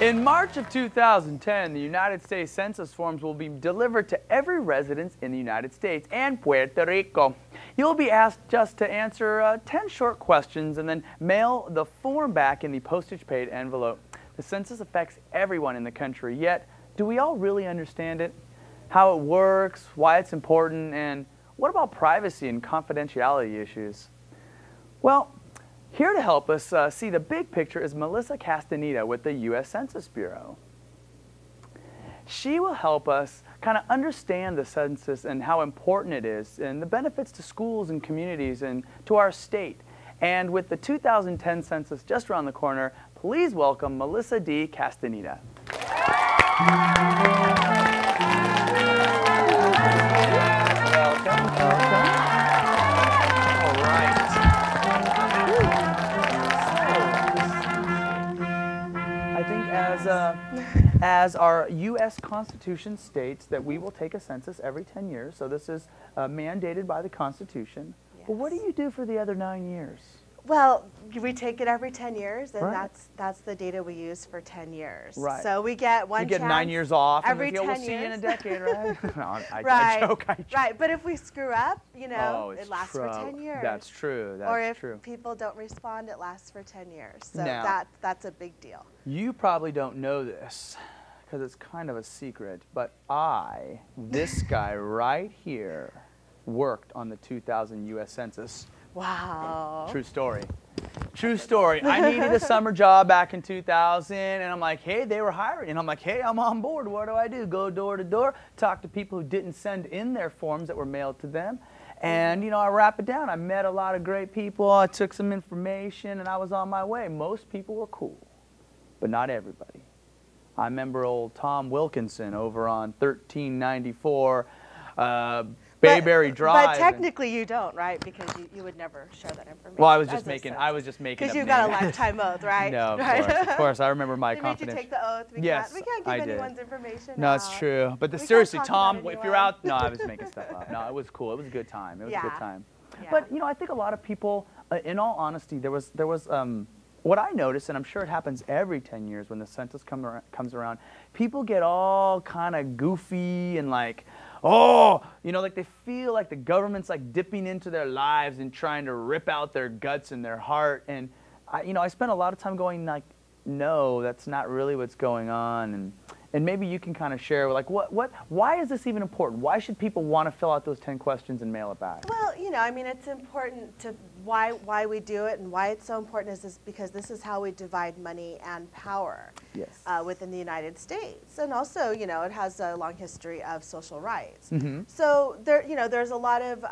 In March of 2010, the United States Census forms will be delivered to every resident in the United States and Puerto Rico. You'll be asked just to answer 10 short questions and then mail the form back in the postage-paid envelope. The census affects everyone in the country, yet do we all really understand it? How it works, why it's important, and what about privacy and confidentiality issues? Well, here to help us see the big picture is Melissa Castaneda with the U.S. Census Bureau. She will help us kind of understand the census and how important it is and the benefits to schools and communities and to our state. And with the 2010 census just around the corner, please welcome Melissa D. Castaneda. Welcome, welcome. All right. I think as our U.S. Constitution states that we will take a census every 10 years, so this is mandated by the Constitution. Yes. But what do you do for the other 9 years? Well, we take it every 10 years, and right. that's the data we use for 10 years. Right. So we get one chance. You get 9 years off. Every and 10 we'll years. see you in a decade, right? No, right. I joke. Right, but if we screw up, you know, it lasts for 10 years. That's true. That's or if true. people don't respond, it lasts for 10 years. So now, that's a big deal. You probably don't know this because it's kind of a secret, but this guy right here, worked on the 2000 U.S. Census. Wow. True story. True story. I needed a summer job back in 2000, and I'm like, hey, they were hiring. And I'm like, hey, I'm on board. What do? Go door to door, talk to people who didn't send in their forms that were mailed to them. And, you know, I wrap it down. I met a lot of great people. I took some information, and I was on my way. Most people were cool, but not everybody. I remember old Tom Wilkinson over on 1394 Bayberry Drive. But technically you don't, right? Because you would never share that information. Well, I was just making Because you got a lifetime oath, right? No, of course. I remember my confidence. They made you take the oath. We yes, can't give anyone's information No, out. it's true. But seriously, Tom, if you're out, no, I was making stuff up. No, it was cool. It was a good time. It was a good time. Yeah. But you know, I think a lot of people, in all honesty, there was what I noticed, and I'm sure it happens every 10 years when the census comes around, people get all kind of goofy and like, oh, you know, like they feel like the government's like dipping into their lives and trying to rip out their guts and their heart. And I spent a lot of time going like, no, that's not really what's going on. And maybe you can kind of share like why is this even important? Why should people want to fill out those 10 questions and mail it back? Well, you know, I mean, it's important to why we do it, and why it's so important is because this is how we divide money and power. Yes. Within the United States. And also, you know, it has a long history of social rights. Mm-hmm. So there's a lot of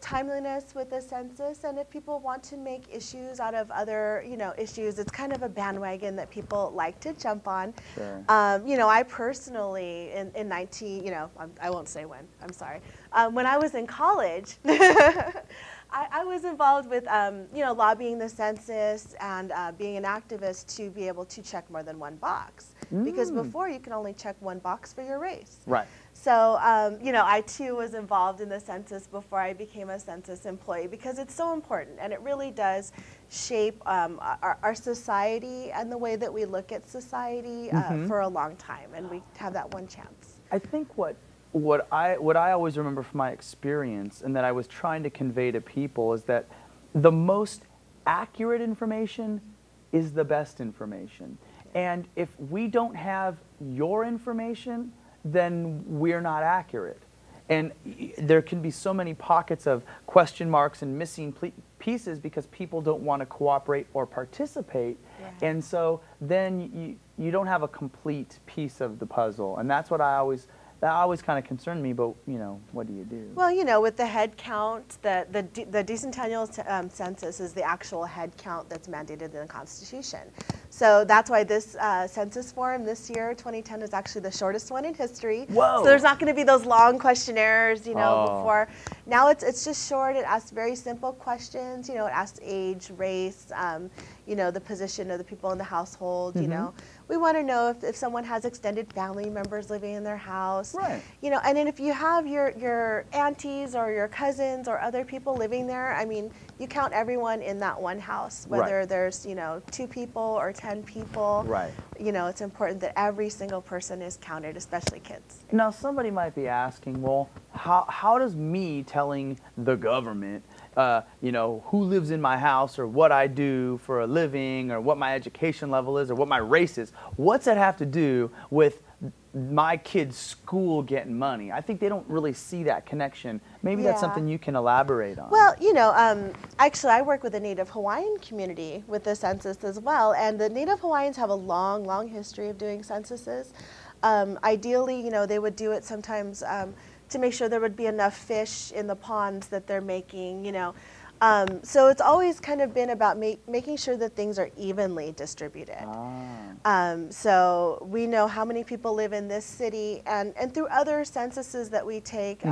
timeliness with the census, and if people want to make issues out of other, issues, it's kind of a bandwagon that people like to jump on. Sure. I personally, in 19, I won't say when, I'm sorry. When I was in college, I was involved with, lobbying the census and being an activist to be able to check more than one box. Because before you could only check one box for your race. Right. So, I too was involved in the census before I became a census employee because it's so important, and it really does shape our society and the way that we look at society for a long time, and we have that one chance. I think what I always remember from my experience and that I was trying to convey to people is that the most accurate information is the best information. And if we don't have your information, then we're not accurate. And there can be so many pockets of question marks and missing pieces because people don't want to cooperate or participate. Yeah. And so then you don't have a complete piece of the puzzle. And that's what that always kind of concerned me, but, what do you do? Well, with the head count, the decennial census is the actual head count that's mandated in the Constitution. So that's why this census form this year, 2010, is actually the shortest one in history. Whoa. So there's not going to be those long questionnaires, before. Now it's just short. It asks very simple questions. You know, it asks age, race, you know, the position of the people in the household. You know, we want to know if someone has extended family members living in their house. Right. You know, and then if you have your aunties or your cousins or other people living there, I mean, you count everyone in that one house, whether there's, you know, 2 people or 10 people. Right. You know, it's important that every single person is counted, especially kids. Now, somebody might be asking, well, how does me telling the government, you know, who lives in my house or what I do for a living or what my education level is or what my race is, what's that have to do with my kid's school getting money? I think they don't really see that connection. Maybe that's something you can elaborate on. Well, you know, actually I work with the Native Hawaiian community with the census as well, and the Native Hawaiians have a long, long history of doing censuses. Ideally, you know, they would do it sometimes to make sure there would be enough fish in the ponds that they're making, you know. So it's always kind of been about making sure that things are evenly distributed. So we know how many people live in this city, and through other censuses that we take,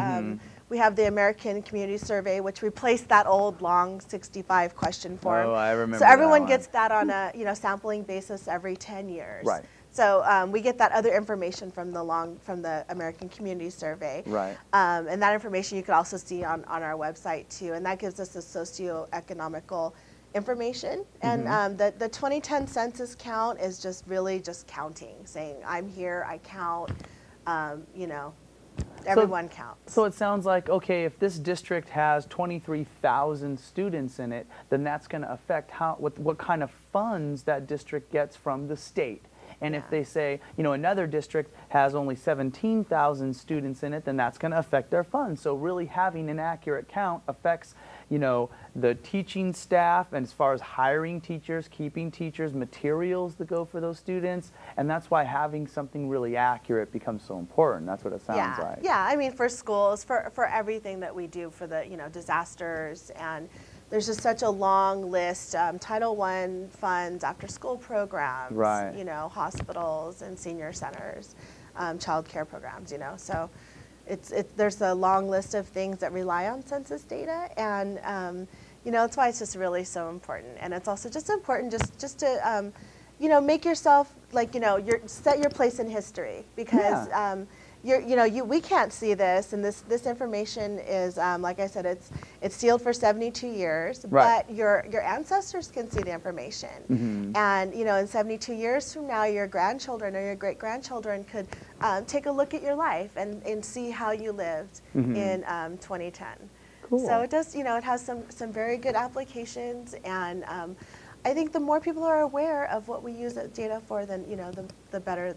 we have the American Community Survey, which replaced that old long 65 question form. Oh, I remember So everyone that one. gets that on a, you know, sampling basis every 10 years. Right. So we get that other information from the American Community Survey. Right. And that information you can also see on our website too, and that gives us the socioeconomical information. And the 2010 census count is just really just counting, saying I'm here, I count, you know, everyone counts. So it sounds like, okay, if this district has 23,000 students in it, then that's going to affect what kind of funds that district gets from the state. And if they say, you know, another district has only 17,000 students in it, then that's going to affect their funds. So really having an accurate count affects, you know, the teaching staff, and as far as hiring teachers, keeping teachers, materials that go for those students. And that's why having something really accurate becomes so important. That's what it sounds like. Yeah, I mean, for schools, for everything that we do, for the, you know, disasters, and there's just such a long list, Title I funds, after-school programs, you know, hospitals and senior centers, child care programs, you know. So there's a long list of things that rely on census data, and, you know, that's why it's just really so important. And it's also just important just to, you know, make yourself, like, you know, set your place in history, because we can't see this, and this information is, like I said, it's sealed for 72 years, but your ancestors can see the information. And, you know, in 72 years from now, your grandchildren or your great-grandchildren could take a look at your life and see how you lived in 2010. Cool. So it does, you know, it has some very good applications, and I think the more people are aware of what we use that data for, then, you know, the better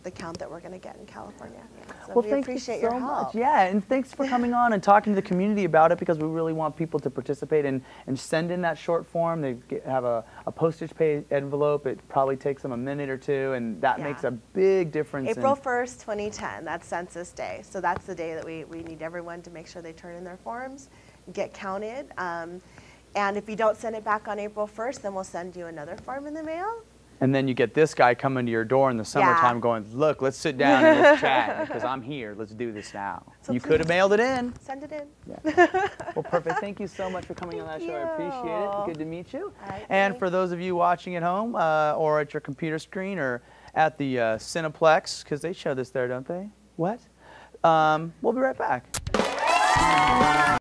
the count that we're going to get in California. So well, we thank appreciate you so your help. much. Yeah, and thanks for coming on and talking to the community about it, because we really want people to participate and send in that short form. They have a postage paid envelope. It probably takes them a minute or two, and that makes a big difference. April 1st, 2010, that's Census Day. So that's the day that we need everyone to make sure they turn in their forms, get counted. And if you don't send it back on April 1st, then we'll send you another form in the mail. And then you get this guy coming to your door in the summertime going, look, let's sit down and let's chat, because I'm here. Let's do this now. So you could have mailed it in. Send it in. Yeah. Well, perfect. Thank you so much for coming on that show. I appreciate it. Good to meet you. And for those of you watching at home or at your computer screen or at the Cineplex, because they show this there, don't they? What? We'll be right back.